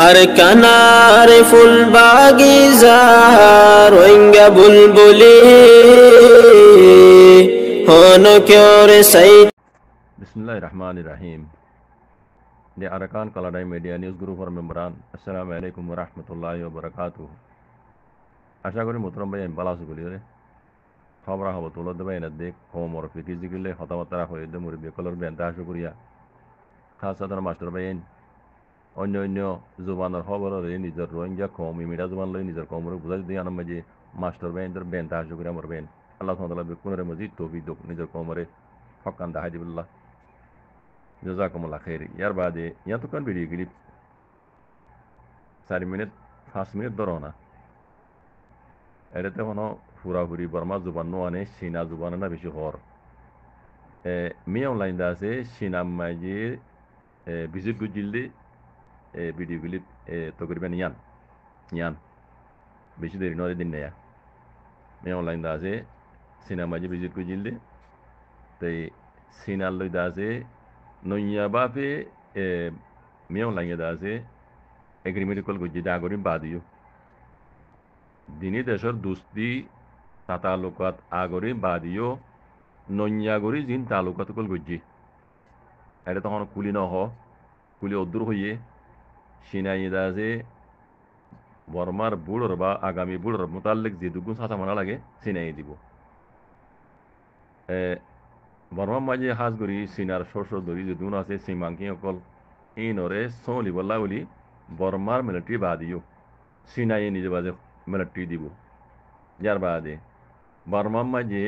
আর কানার ফুল বাগিজার রোহিঙ্গা বুলবুলি হন কেওরে সাই। বিসমিল্লাহির রহমানির রহিম। The Arakan Kaladay Media News Group for Membran. Assalamu alaikum wa rahmatullahi wa barakatuh. আশা করি মোহতরম ভাই ভালো আছো বলি রে খবর হবো তোলো দেবে এনে দেখ হোমর ফিকি জিগিলে হতাবার্তা হয়ে দে মুরব্বী কলর বেন্তা আশা করিয়া খাস সাধারণ মাস্টার ভাই অন্য অন্য জুবানের খবর নিজের রোহিঙ্গা কম ইমিডা জুবান লই নিজের কমর বুঝাই দিয়ে আনাম মাঝে মাস্টার ভাই বেন্তা আশা করিয়া মর বেন আল্লাহ তাআলা বেকুনের মজিদ তৌফিক দোক নিজের কমরে হকান দাহাই দিবুল্লাহ জাযাকুমুল্লাহ খাইর। ইয়ার বাদে ইয়া তো কান ভিডিও ক্লিপ 4 মিনিট 5 মিনিট ধরো না এটাতে কোনো পুরাপুরি বর্মা জুবান নোয়ানে চীনা জুবান না বেশি হর মি অনলাইন দা আছে চীনা মাঝে ভিজিট গুজিলদি ভিডিও ক্লিপ তকরিবান ইয়ান ইয়ান বেশি দেরি নয় দিন নেয়া মি অনলাইন দা আছে চীনা মাঝে ভিজিট গুজিলদি তাই চীনার লই দা আছে নইয়া বাপে মি অনলাইন দা আছে এগ্রিমেন্ট কল গুজি দা আগরিম বাদিও দিনী দেশৰ দুস্তি তালুকাত আগৰি বাদিও নঞ্জাগৰি জিন তালুকাত কল গুজি এটা তখন কুলি নহ কুলি অদূর হইয়ে সিনাই দা যে বর্মার বুড়োর বা আগামী বুড়োর মোতাল্লিক যে দুগুণ সাঁচা মানা লাগে সিনাই দিব বর্মার মাঝে হাজ করি সিনার শস্য ধরি যে দুন আছে সীমাঙ্কি অকল ইনরে সলি বল্লা বলি বর্মার মিলিটারি বাদিও সিনাই নিজে বাজে মিলিটারি দিব যার বাদে বর্মার মাঝে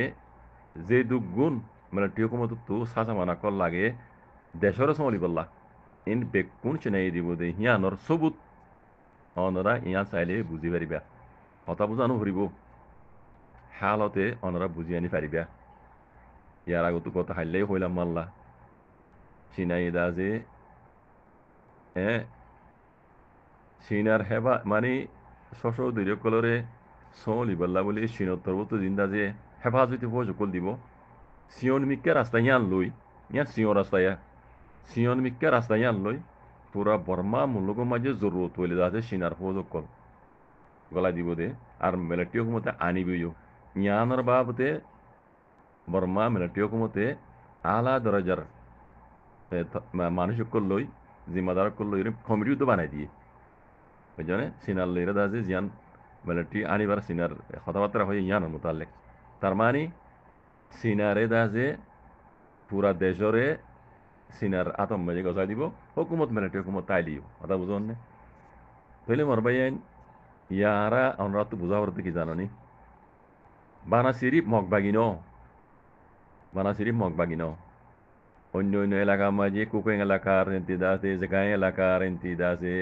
যে দুগুণ মিলিটারি হুকুমত তো সাঁচা মানা কল লাগে দেশর সলি বল্লা ইন বেকুন সিনাই দিব দে হিয়ানর সবুত অনরা ইয়া চাইলে বুঝি পারিবা হতা বুঝানো ফুরিব হালতে অনরা বুঝি আনি পারিবা ইয়ার আগত কথা হাইলেই হইলাম মাল্লা সিনাই দা যে সিনার হেবা মানে শশ দৈর্য কলরে সলি বল্লা বলে সিনত্তর বতো জিন্দা যে হেফাজতি ফৌজকল দিব সিয়ন মিক্কা রাস্তা ইয়ান লই ইয়ান সিয়ন রাস্তায় সিয়ন মিক্কা রাস্তা ইয়ান লই পুরা বর্মা মুলুক মাঝে জরুরত হইলে আছে সিনার ফৌজকল গলা দিব দে আর মিলিটারি হুকুমতে আনিবিও ইয়ানোর বাবতে বর্মা মিলিটারি হুকুমতে আলা দরজার মানুষ লই জিম্মাদার লই কমিটিও তো বানাই দিয়ে ওই জন্য সিনার লইরা দা যে জিয়ান মিলিটারি আনিবার সিনার কথাবার্তা হয়ে ইয়ানোর মোতালেক তার মানে সিনারে দা যে পুরা দেশরে সিনার আতম মাঝে গজাই দিব হুকুমত মিলিটারি হুকুমত তাই দিও কথা বুঝুন নে তাহলে মরবাই ইয়ারা আমরা তো বুঝা পড়তে কি জানো নি বানা সিরিপ মগবাগিন অন্য অন্য এলাকার মাঝে কুকিং এলাকার এন্তিদা আছে জায়গায় এলাকার এন্তিদা আছে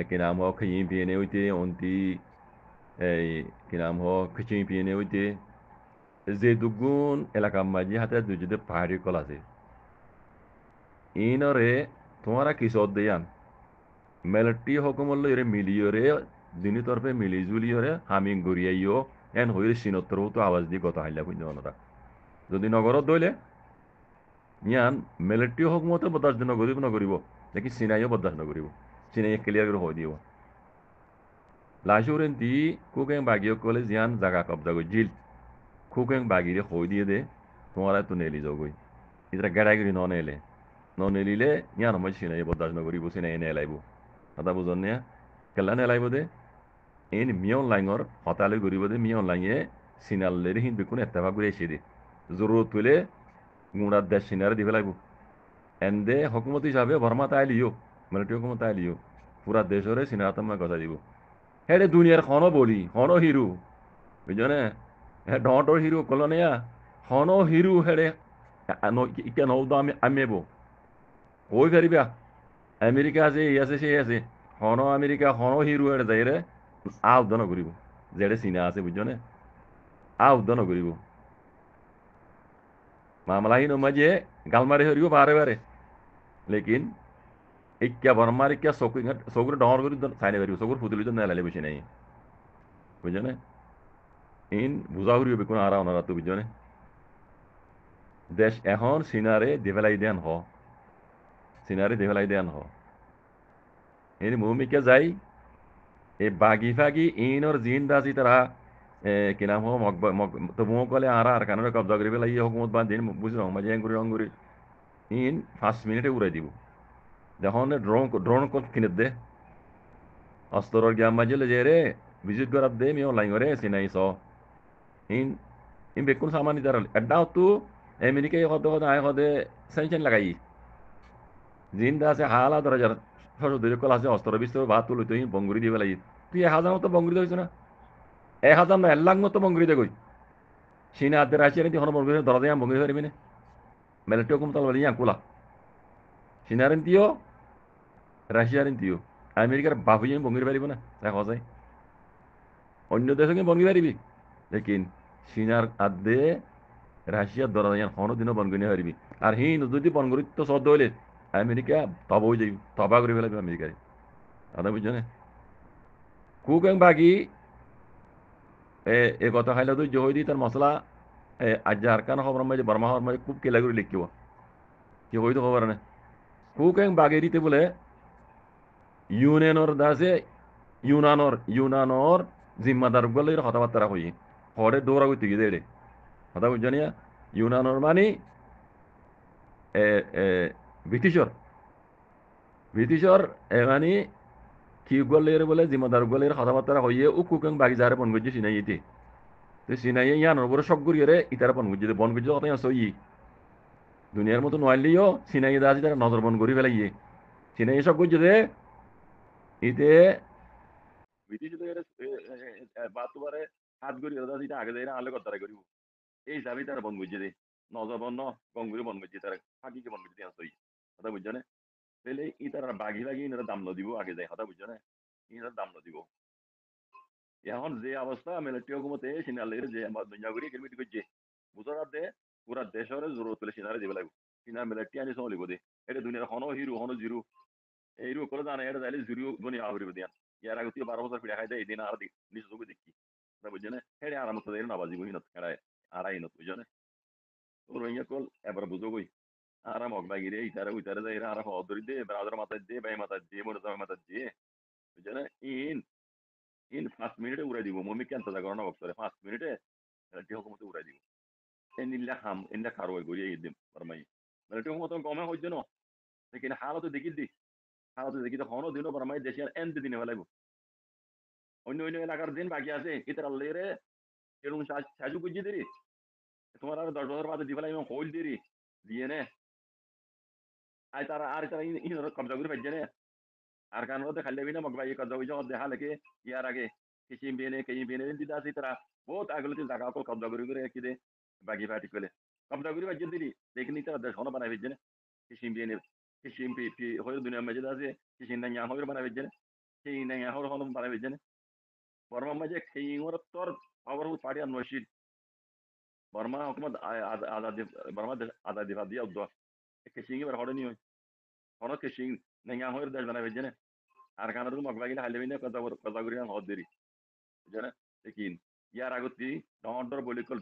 কি নাম হোক খিম পিয়ে হইতে অন্তি এই কি নাম হোক খিচিং পিয়ে হইতে যে দুগুণ এলাকার মাঝে হাতে দুজনে পাহাড়ি কল আছে ইনরে তোমারা কিশোর দেয়ান মিলিটারি হুকুমত এরে মিলিয়রে দিনী তরফে মিলি জুলিয়রে হামিং গড়িয়াইও এন হইলে সিনত্তর তো আওয়াজ দিয়ে কথা হাইলা বুঝতে ওনারা যদি নগরত দইলে ইয়ান মিলিটারি হুকুমতে বরদাস্ত নকরিব দেখি চিনাইও বরদাস্ত নকরিব চিনাই ক্লিয়ার করে হয়ে দিব লাজুরেন দি কুকেং বাগিও কলে জিয়ান জাগা কবজা গই জিল কুকেং বাগিরে হয়ে দিয়ে দে তোমারা তো নেলি যাও গই ইতরা গেড়াগিরি নেলিলে ইয়ান সময় চিনাই বরদাস্ত নকরিব চিনাই নেলাইব কথা বুঝন নে কেলা নেলাইব দে এন মিয়ন লাইঙর হতালে গরিব দে মিয়ন লাইঙে সিনালের হিন বেকুন এত্তেফাক করে এসে দে জরুরত হইলে গুঁড়ার দেশ সিনারে দিবে লাগব এন্দে হকুমত হিসাবে বর্মা তাই লিও মিলিটারি হুকুমত তাই লিও পুরা দেশরে সিনাতম্মা কথা দিব হেডে দুনিয়ার হন বলি হন হিরু বুঝনে হে ডটর হিরু কলনিয়া হন হিরু হেডে ইকে নৌদ আমেব ওই ফেরিবা আমেরিকা আছে এই আছে সেই আছে হন আমেরিকা হন হিরু হেডে যাই রে আউদ্দ নকরিব যেডে চিনা আছে বুঝনে আউদ্দ নকরিব মামলাহীন মাঝে গালমারি হরিব বারে বারে লেকিন ইক্কা বর্মার ইক্কা চকুরে ডর করে চাইনে পারিব চকুর ফুতুলি তো নেলালে বেশি নাই বুঝনে ইন বুঝা হরিব বেকুন আরা ওনারা তো বুঝনে দেশ এখন সিনারে দেভেলাই দেন হ ini mumike যাই এই বাগি ফাগি ইনর জিন দাসি তারা কি নাম হো মগ মগ তো মো কলে আর কানরে কবজা করি বেলা ইয়ে হুকুমত বান্ধিন বুঝি রং মাঝে রং করি ইন 5 মিনিটে উড়াই দিব যখন ড্রোন কিনে দে অস্তরর গিয়াম মাঝে যে রে ভিজিট করার দে মি অনলাইন করে সিনাই স ইন ইন বেকুন সামানি দাঁড়াল এডাও তু আমেরিকায় কত কত আয় কদে সেনশন লাগাই জিন দাসে হালা ধরা যার সরস্বতী কল আছে অস্তর বিস্তর ভাত তুলি তুই বঙ্গুরি দিয়ে বেলাই তুই 1,000 মতো বঙ্গুরি দিয়েছ না 1,000 না 1 লাখ মতো বঙ্গুরি দে কই সিনা আদে রাশিয়া নীতি হন বঙ্গুরি ধরা দেয় বঙ্গুরি পারিবি না মেলেটিও কুম তাল বলি কুলা সিনারেন তিও রাশিয়ারেন তিও আমেরিকার বাবুই বঙ্গুরি পারিব না দেখা যায় অন্য দেশকে বঙ্গি পারিবি লেকিন সিনার আদে রাশিয়ার ধরা দেয় হন দিনও বনগুনি পারিবি আর হিন যদি বনগুরি তো সদ্য হইলে আমেরিকা তব হয়ে যাবি তবা করে ফেলাবি আমেরিকায় কথা বুঝছো না কুক বাকি এ কথা খাইলে তুই জহই দি তার মশলা আজ হারকান খবর মাঝে বর্মা খবর মাঝে খুব কেলা করে লিখিব কি হই তো খবর না কুক বাগে দিতে বলে ইউনিয়নর দাসে ইউনানর জিম্মাদার বলে কথাবার্তা হই হরে দৌড়া করতে গিয়ে দেড়ে কথা বুঝছো না ইউনানর মানে ব্রিটিশর ব্রিটিশর মানে কি গলের বলে জিম্মাদার গলের কথাবার্তা হইয়ে ও কুকেং বাগি যারে বন গজ্জি সিনাই ইতে তো সিনাই ইয়ানোর বড় সব গড়িয়ে ইতারা বন গজ্জি বন গজ্জি কথা সই দুনিয়ার মতো নয়ালিও সিনাই দাসি তারা নজর বন করি ফেলাইয়ে সিনাই সব গজ্জি দে ইতে ব্রিটিশদের বাতুবারে হাত গড়িয়ে দাসি আগে যাই আলে কথা করিব এই হিসাবে তারা বন গজ্জি দে নজর বন গঙ্গুরি বন গজ্জি তারা হাকিকে বন গজ্জি সই কথা বুঝছো না তাহলে ইতারা বাগি বাগি ইনারা দাম দিব আগে যায় কথা বুঝছো না ইনারা দাম দিব এখন যে অবস্থা মিলিটারি হুকুমতে সিনালের যে দুনিয়াগুড়ি কিলোমিটার করছে বুঝার দে পুরা দেশের জরুরত হলে সিনারে দিব লাগবে সিনার মিলিটারি আনি চলিব দে এটা দুনিয়ার হনো হিরো হনো জিরো এইরু করে জানে এটা যাইলে জিরো গনি আহরিব দিয়ান ইয়ার আগে তুই 12 বছর পিড়া খাই দেয় দিন আর নিজ চোখে দেখি বুঝছে না হেডে আরাম তো দেয় না বাজিব হিনত খেলায় আড়াই হিনত বুঝছো না তোর ইয়া কল এবার বুঝো কই আরাম হক বাগিরে ইতারে উইতারে যাই আরাম হদরি দে ব্রাদার মাথায় দে ভাই মাথায় দে মোর জামাই মাথায় দে বুঝছো না ইন 5 মিনিটে উড়াই দিব মমি কেন তাজা করোনা বক্তরে 5 মিনিটে টি হুকুমতে উড়াই দিব এনিল্লা খাম এনিল্লা খারো গড়িয়ে দিম ফরমাই মানে টি হুকুমত কমে হইছে ন লেকিন হালত দেখি দি হালত দেখি তো হনো দিনও ফরমাই দেশে এন দিনে ফেলাইব অন্য অন্য এলাকার দিন বাকি আছে ইতার আল্লাহরে এরকম সাজু গুজি দিরি তোমার আর 10 বছর বাদে দি ফেলাই হইল দিরি দিয়ে নে আই তারা আর তারা ইন কবজা করে ফেজে নে আর কান হতে খালে বিনা মগবাই কবজা হইছে দেখা লাগে ইয়ার আগে kayın benerin didasi tara বহুত আগলতে জায়গা কল কবজা করে কি দে বাগি ফাটি কলে কবজা করে বাজে দিলি দেখনি তারা দেশ হনো বানাই বেজে কিসিম বেনে কিসিম পি পি হয় দুনিয়া মধ্যে আছে কিসিম না ইয়া হয় বানাই বেজে সেই না ইয়া হয় হনো বানাই বেজে বর্মা মাঝে খেই ওর তোর পাওয়ারফুল পার্টি আর নশিদ বর্মা হুকুমত আজাদি বর্মা আজাদি দিয়া উদ্দ কিসিম এর হড়ে নি হনো কিসিম না ইয়া হয় দেশ বানাই বেজে আর কানার মগবাগিলে হালে বিনা কথা করি হদ দেরি বুঝে না লেকিন ইয়ার আগত ডর বলি কল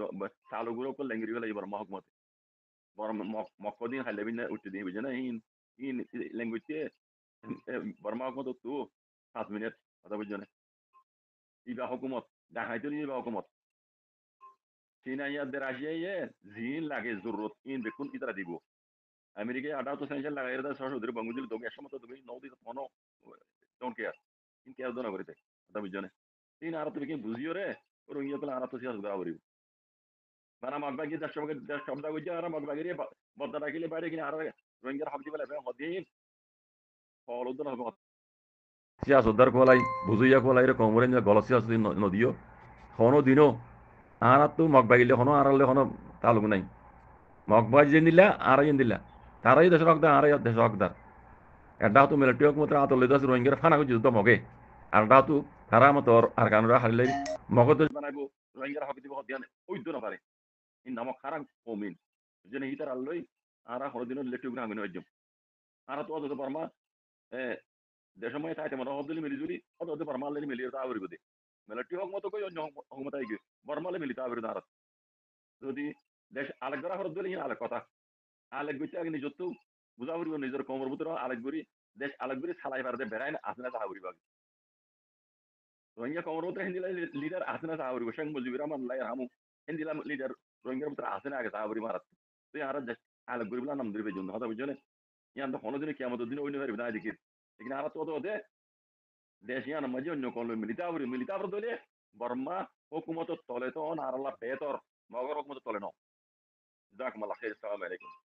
চালুগুলো কল লেঙ্গি গেল এবার মহকুমতে বড় মক্কদিন খাইলে বিনা উঠতে দিই বুঝে না ইন ইন ল্যাঙ্গুয়েজে বড় মহকুমত তো 5 মিনিট কথা বুঝে না ইবা হুকুমত দেখাইতে ইবা হুকুমত চীনা ইয়াদের রাশিয়া জিন লাগে জরুরত ইন বেকুন ইতারা দিব আমেরিকায় 18 সেন্সার লাগাই এর সরাসরি বাংলাদেশ দোকে একসময় তো দোকে নদী মনো ডোন্ট কেয়ার ইন কেয়ার দোনা করিতে কথা বুঝে না তিন আর তুমি কি বুঝিও রে ওর ইয়ে কলা আর তো সিয়াস গা করিব মানে মগবাগি দেশ শব্দ বুঝে আর মগবাগিরে বদলা রাখিলে বাইরে কিনা আর রোহিঙ্গার হক দিবে হদিন ফল উদ্দন হবে সিয়াস উদ্ধার কোলাই বুঝিয়া কোলাই রে কমরেন গল সিয়াস নদীও হনো দিনো আর তো মগবাগিলে হনো আরলে হনো তালুক নাই মগবাজি যেন দিলা আর যেন দিলা তারাই দেশের হকদার আর দেশের হকদার এটা তো মিলিটারি হকুমত আতলে দাস রোহিঙ্গার ফানা করছে যুদ্ধ মগে আর তো তারা মতো আর কানুরা হারিলে মগদ বানাইব রোহিঙ্গার হক দিব হদিয়ান ওই তো না পারে in nama karang komin jene hitar alloi ara hodino letu gra ngene wajjum ara to do parma e দেশময় তাইতে মনে হদলি মিলিজুরি অত বর্মালে মিলি তা আবরি গদে মেলাটি হক মতো কই অন্য হকমতাই গে বর্মালে মিলি তা আবরি দাঁড়াত যদি দেশ আলেক দ্বারা হরদ দিলে আলেক কথা আলেক গইতে আগে নিজত্ব বুঝাবরি নিজের কমর ভিতর আলেক গরি দেশ আলাগুরি সালাই পারদে বেড়ায় না আসনা সাহাবুরি বাগ রোহিঙ্গা কমরতে হিন্দিলা লিডার আসনা সাহাবুরি বসং মুজিবুর রহমান লাই হামু হিন্দিলা লিডার রোহিঙ্গার ভিতরে আসনা আগে সাহাবুরি মারাত তুই আর দেশ আলাগুরি বলা নাম দিবে জন্য হতা বুঝনে ইয়ান তো কোনো দিন কিয়ামত দিন ওই নয় বিনা দিকে এখানে আর তো দে দেশ ইয়ান মাঝে অন্য কোন মিলিতাবর দলে বর্মা হুকুমত তলে তো আর আল্লাহ বেতর মগর হুকুমত তলে ন জাক মাল্লাহ খাইর আসসালামু আলাইকুম